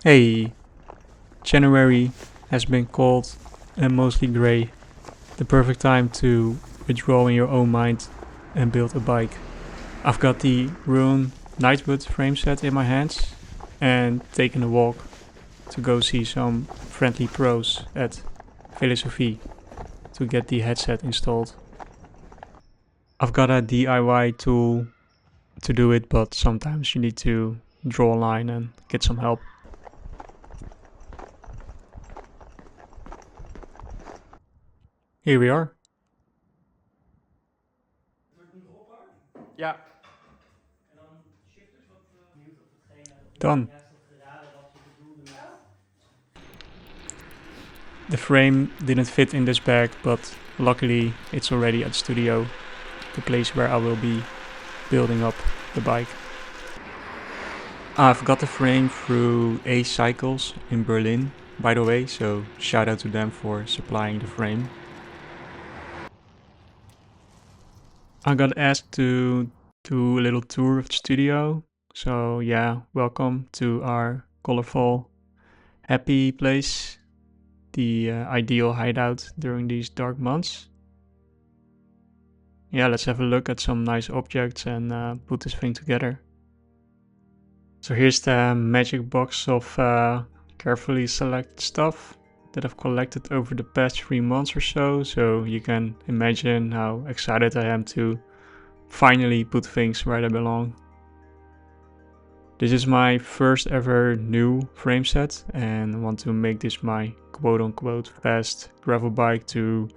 Hey, January has been cold and mostly grey. The perfect time to withdraw in your own mind and build a bike. I've got the Rune Knightwood frame set in my hands and taken a walk to go see some friendly pros at Finalizing to get the headset installed. I've got a DIY tool to do it, but sometimes you need to draw a line and get some help. Here we are. Ja. Done. The frame didn't fit in this bag, but luckily it's already at the studio, the place where I will be building up the bike. I've got the frame through Ace Cycles in Berlin, by the way, so shout out to them for supplying the frame. I got asked to do a little tour of the studio, so yeah, welcome to our colorful, happy place, the ideal hideout during these dark months. Yeah, let's have a look at some nice objects and put this thing together. So here's the magic box of carefully selected stuff that I've collected over the past 3 months or so you can imagine how excited I am to finally put things where they belong. This is my first ever new frame set and I want to make this my quote-unquote fast gravel bike to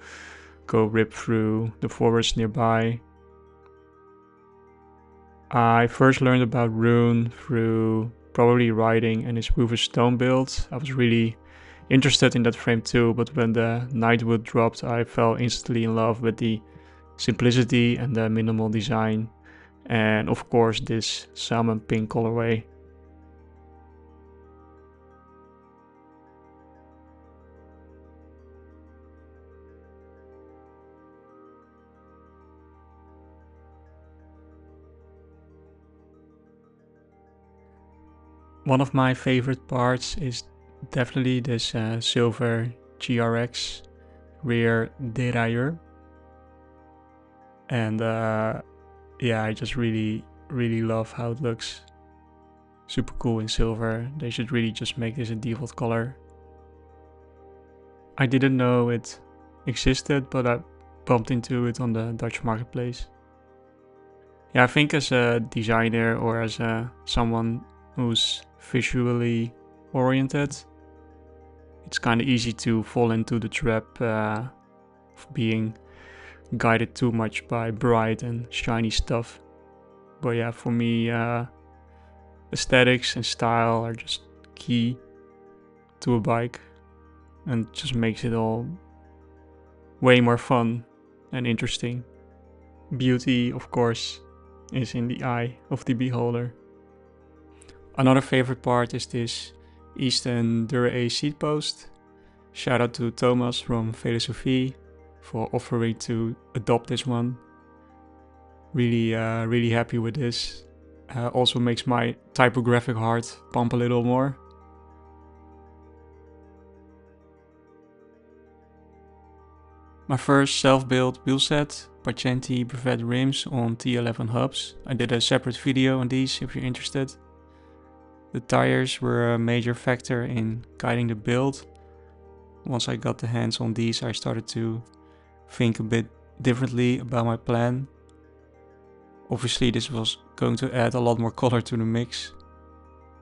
go rip through the forests nearby. I first learned about Rune through probably riding and his Roof of Stone build. I was really interested in that frame too, but when the Knightwood dropped I fell instantly in love with the simplicity and the minimal design, and of course this salmon pink colorway. One of my favorite parts is definitely this silver GRX rear derailleur, and yeah, I just really love how it looks. Super cool in silver. They should really just make this a default color. I didn't know it existed, but I bumped into it on the Dutch marketplace. Yeah, I think as a designer or as someone who's visually oriented, it's kind of easy to fall into the trap of being guided too much by bright and shiny stuff. But yeah, for me, aesthetics and style are just key to a bike and just makes it all way more fun and interesting. Beauty, of course, is in the eye of the beholder. Another favorite part is this Easton Dura-Ace seat post. Shout out to Thomas from Finalizing for offering to adopt this one. Really happy with this. Also makes my typographic heart pump a little more. My first self-built wheel set, Pacenti Brevet rims on T11 hubs. I did a separate video on these if you're interested. The tires were a major factor in guiding the build. Once I got the hands on these, I started to think a bit differently about my plan. Obviously this was going to add a lot more color to the mix,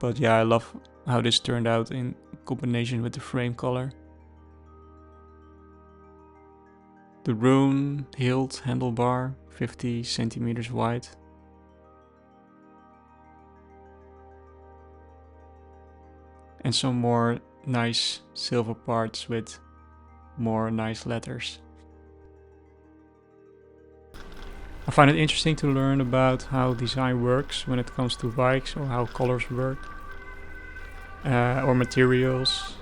but yeah, I love how this turned out in combination with the frame color. The Rune hilt handlebar, 50 centimeters wide. And some more nice silver parts with more nice letters. I find it interesting to learn about how design works when it comes to bikes, or how colors work, or materials.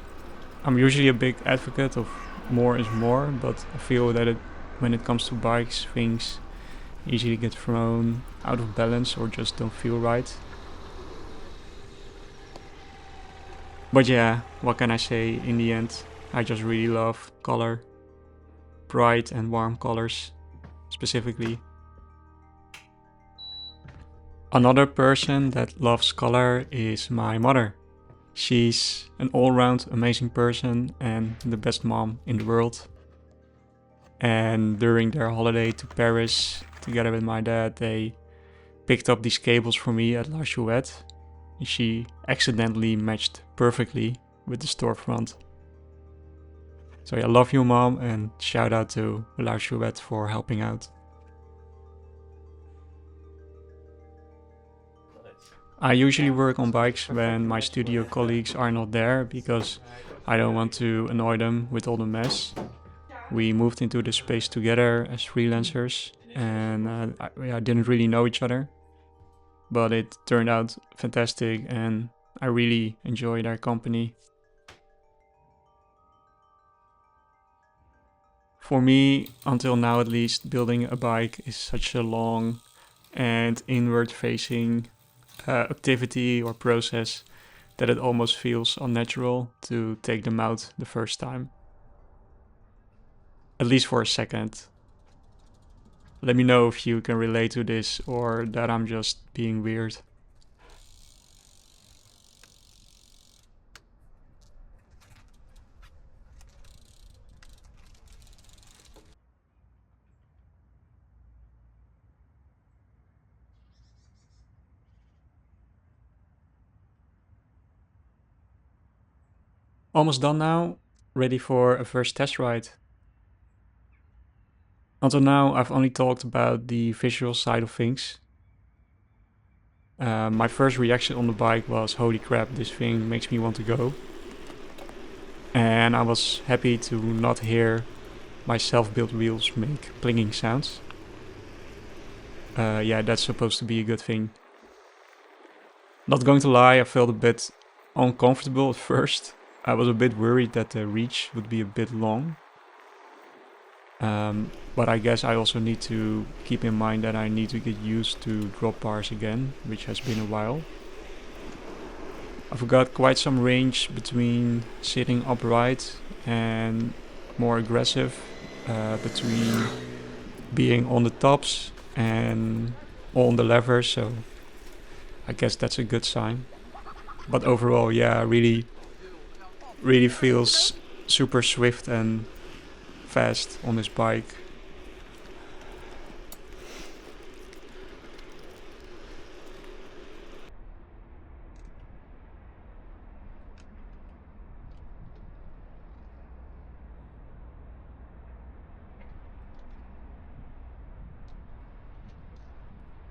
I'm usually a big advocate of more is more, but I feel that when it comes to bikes, things easily get thrown out of balance or just don't feel right. But yeah, what can I say in the end? I just really love color. Bright and warm colors, specifically. Another person that loves color is my mother. She's an all-round amazing person and the best mom in the world. And during their holiday to Paris, together with my dad, they picked up these cables for me at La Chouette. She accidentally matched perfectly with the storefront. So yeah, love you, mom, and shout out to La Chouette for helping out. I usually work on bikes when my studio colleagues are not there because I don't want to annoy them with all the mess. We moved into this space together as freelancers and I didn't really know each other. But it turned out fantastic and I really enjoy their company. For me, until now at least, building a bike is such a long and inward facing activity or process that it almost feels unnatural to take them out the first time. At least for a second. Let me know if you can relate to this or that I'm just being weird. Almost done now, ready for a first test ride. Until now, I've only talked about the visual side of things. My first reaction on the bike was, holy crap, this thing makes me want to go. And I was happy to not hear my self-built wheels make plinging sounds. Yeah, that's supposed to be a good thing. Not going to lie, I felt a bit uncomfortable at first. I was a bit worried that the reach would be a bit long. But I guess I also need to keep in mind that I need to get used to drop bars again, which has been a while. I've got quite some range between sitting upright and more aggressive, between being on the tops and on the levers, so I guess that's a good sign. But overall, yeah, really feels super swift and fast on this bike.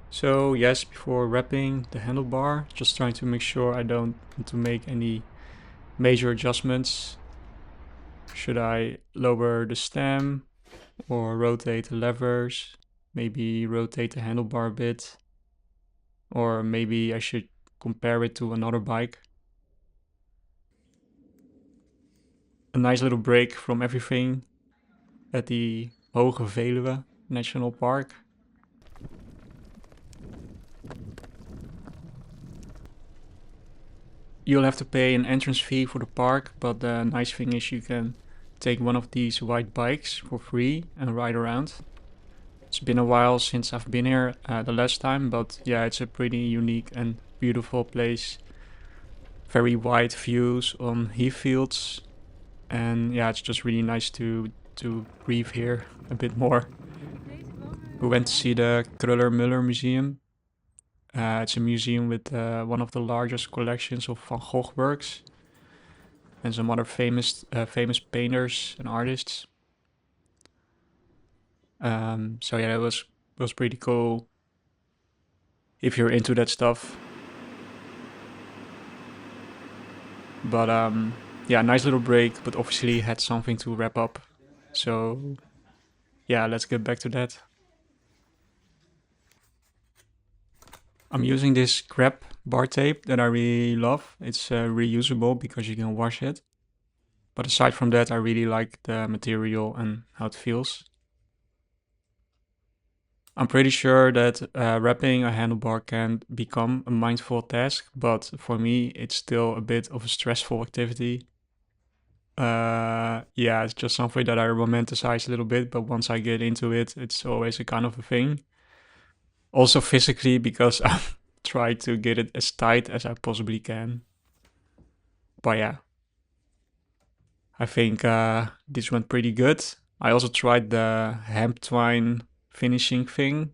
So yes, before wrapping the handlebar, just trying to make sure I don't want to make any major adjustments. Should I lower the stem or rotate the levers? Maybe rotate the handlebar a bit. Or maybe I should compare it to another bike. A nice little break from everything at the Hoge Veluwe National Park. You'll have to pay an entrance fee for the park, but the nice thing is you can take one of these white bikes for free and ride around. It's been a while since I've been here the last time, but yeah, it's a pretty unique and beautiful place. Very wide views on heath fields, and yeah, it's just really nice to breathe here a bit more. We went to see the Kruller-Müller Museum. It's a museum with one of the largest collections of Van Gogh works and some other famous painters and artists. So yeah, it was pretty cool if you're into that stuff. But yeah, nice little break, but obviously had something to wrap up. So yeah, let's get back to that. I'm using this scrap bar tape that I really love. It's reusable because you can wash it. But aside from that, I really like the material and how it feels. I'm pretty sure that wrapping a handlebar can become a mindful task, but for me, it's still a bit of a stressful activity. Yeah, it's just something that I romanticize a little bit, but once I get into it, it's always a kind of a thing. Also physically, because I try to get it as tight as I possibly can. But yeah, I think this went pretty good. I also tried the hemp twine finishing thing,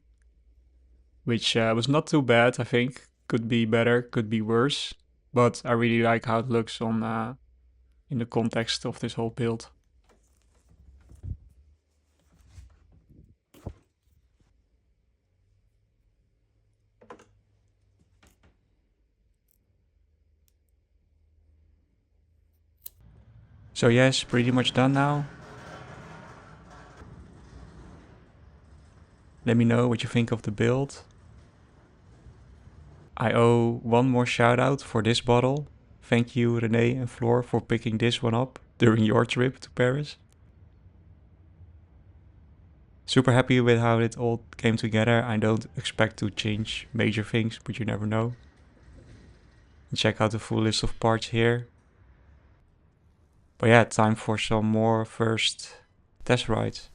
which was not too bad, I think. Could be better, could be worse, but I really like how it looks on in the context of this whole build. So yes, pretty much done now. Let me know what you think of the build. I owe one more shout out for this bottle. Thank you, Rene and Floor, for picking this one up during your trip to Paris. Super happy with how it all came together. I don't expect to change major things, but you never know. And check out the full list of parts here. But yeah, time for some more first test rides.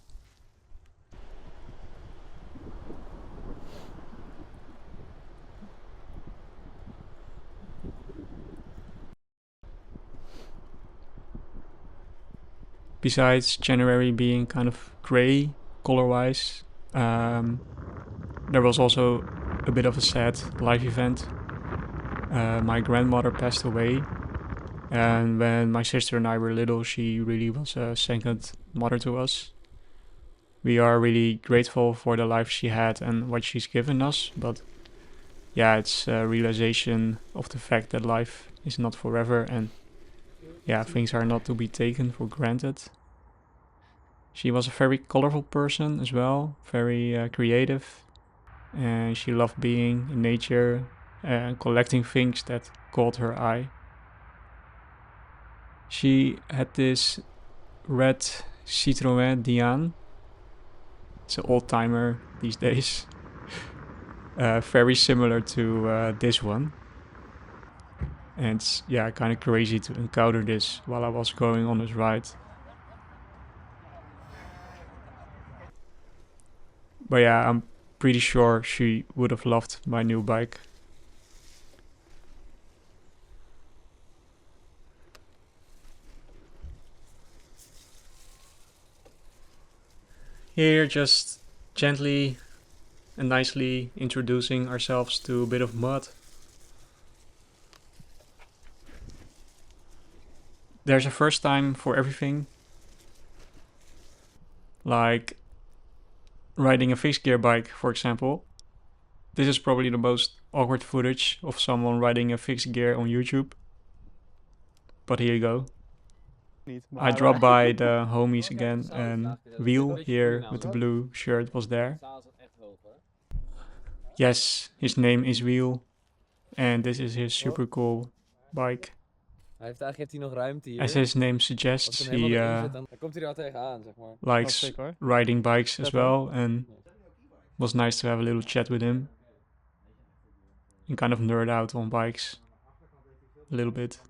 Besides January being kind of grey color-wise, there was also a bit of a sad life event. My grandmother passed away, and when my sister and I were little, she really was a second mother to us. We are really grateful for the life she had and what she's given us, but yeah, it's a realization of the fact that life is not forever, and yeah, things are not to be taken for granted. She was a very colorful person as well, very creative, and she loved being in nature and collecting things that caught her eye. She had this red Citroën Diane. It's an old timer these days. Very similar to this one. And it's yeah, kind of crazy to encounter this while I was going on this ride. But yeah, I'm pretty sure she would have loved my new bike. Here, just gently and nicely introducing ourselves to a bit of mud. There's a first time for everything. Like riding a fixed gear bike, for example. This is probably the most awkward footage of someone riding a fixed gear on YouTube. But here you go. I dropped by the homies again, and Wheel here with the blue shirt was there. Yes, his name is Wheel, and this is his super cool bike. Heeft hij nog ruimte hier? As his name suggests, he dan komt hij er wel tegenaan, zeg maar. likes riding bikes as well, and it was nice to have a little chat with him and kind of nerd out on bikes a little bit.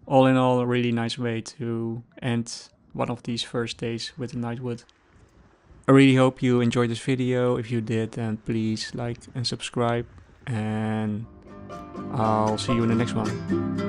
All in all, a really nice way to end one of these first days with the Knightwood. I really hope you enjoyed this video. If you did, then please like and subscribe, and I'll see you in the next one.